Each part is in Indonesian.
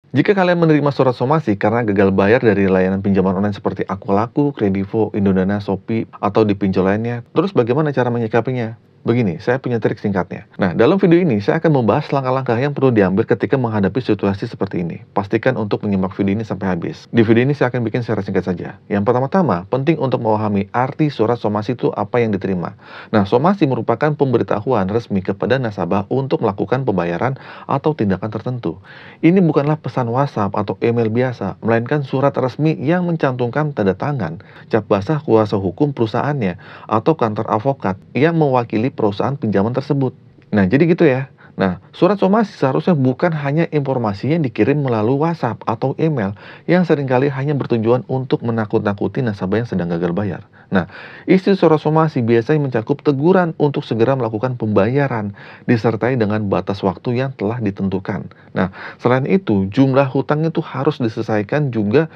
Jika kalian menerima surat somasi karena gagal bayar dari layanan pinjaman online seperti Akulaku, Kredivo, Indodana, Shopee, atau di pinjol lainnya, terus bagaimana cara menyikapinya? Begini, saya punya trik singkatnya. Nah, dalam video ini saya akan membahas langkah-langkah yang perlu diambil ketika menghadapi situasi seperti ini. Pastikan untuk menyimak video ini sampai habis. Di video ini saya akan bikin secara singkat saja. Yang pertama-tama, penting untuk memahami arti surat somasi itu apa yang diterima. Nah, somasi merupakan pemberitahuan resmi kepada nasabah untuk melakukan pembayaran atau tindakan tertentu. Ini bukanlah pesan WhatsApp atau email biasa, melainkan surat resmi yang mencantumkan tanda tangan, cap basah kuasa hukum perusahaannya, atau kantor avokat yang mewakili perusahaan pinjaman tersebut. Nah, jadi gitu ya. Nah, surat somasi seharusnya bukan hanya informasi yang dikirim melalui WhatsApp atau email yang seringkali hanya bertujuan untuk menakut-nakuti nasabah yang sedang gagal bayar. Nah, isi surat somasi biasanya mencakup teguran untuk segera melakukan pembayaran, disertai dengan batas waktu yang telah ditentukan. Nah, selain itu, jumlah hutang itu harus diselesaikan juga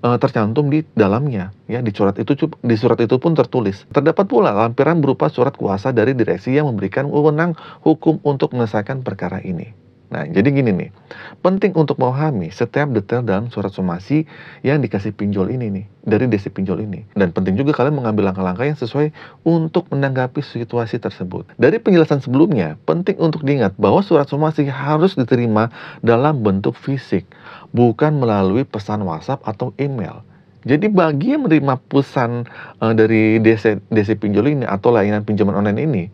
tercantum di dalamnya, ya. Di surat itu pun tertulis. Terdapat pula lampiran berupa surat kuasa dari direksi yang memberikan wewenang hukum untuk menyelesaikan perkara ini. Nah, jadi gini nih, penting untuk memahami setiap detail dalam surat somasi yang dikasih pinjol ini nih, dari desi pinjol ini. Dan penting juga kalian mengambil langkah-langkah yang sesuai untuk menanggapi situasi tersebut. Dari penjelasan sebelumnya, penting untuk diingat bahwa surat somasi harus diterima dalam bentuk fisik, bukan melalui pesan WhatsApp atau email. Jadi bagi yang menerima pesan dari desi pinjol ini atau layanan pinjaman online ini,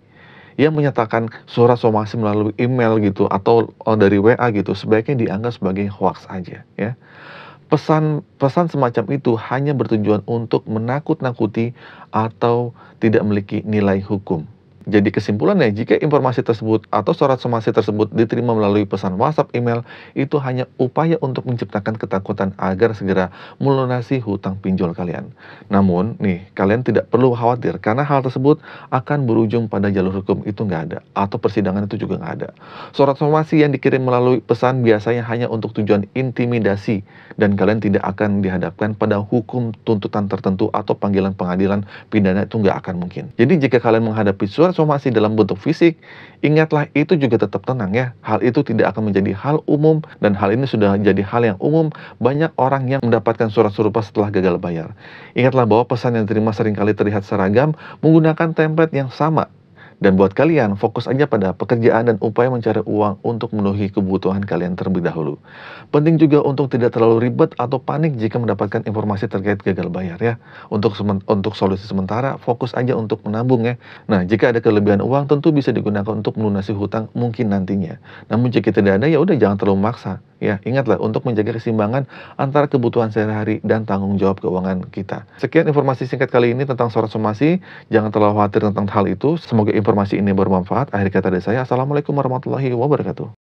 yang menyatakan surat somasi melalui email gitu atau dari WA gitu, sebaiknya dianggap sebagai hoaks aja ya. Pesan semacam itu hanya bertujuan untuk menakut-nakuti atau tidak memiliki nilai hukum. Jadi kesimpulannya, jika informasi tersebut atau surat somasi tersebut diterima melalui pesan WhatsApp, email, itu hanya upaya untuk menciptakan ketakutan agar segera melunasi hutang pinjol kalian. Namun, nih, kalian tidak perlu khawatir karena hal tersebut akan berujung pada jalur hukum itu nggak ada, atau persidangan itu juga nggak ada. Surat somasi yang dikirim melalui pesan biasanya hanya untuk tujuan intimidasi, dan kalian tidak akan dihadapkan pada hukum tuntutan tertentu atau panggilan pengadilan pidana, itu nggak akan mungkin. Jadi jika kalian menghadapi surat somasi dalam bentuk fisik, ingatlah itu juga tetap tenang ya. Hal itu tidak akan menjadi hal umum, dan hal ini sudah jadi hal yang umum. Banyak orang yang mendapatkan surat serupa setelah gagal bayar. Ingatlah bahwa pesan yang diterima seringkali terlihat seragam, menggunakan template yang sama. Dan buat kalian, fokus aja pada pekerjaan dan upaya mencari uang untuk memenuhi kebutuhan kalian terlebih dahulu. Penting juga untuk tidak terlalu ribet atau panik jika mendapatkan informasi terkait gagal bayar ya. Untuk solusi sementara, fokus aja untuk menabung ya. Nah, jika ada kelebihan uang, tentu bisa digunakan untuk melunasi hutang mungkin nantinya. Namun jika tidak ada, ya udah jangan terlalu maksa. Ya, ingatlah untuk menjaga keseimbangan antara kebutuhan sehari-hari dan tanggung jawab keuangan kita. Sekian informasi singkat kali ini tentang surat somasi. Jangan terlalu khawatir tentang hal itu. Semoga informasi ini bermanfaat. Akhir kata dari saya, Assalamualaikum warahmatullahi wabarakatuh.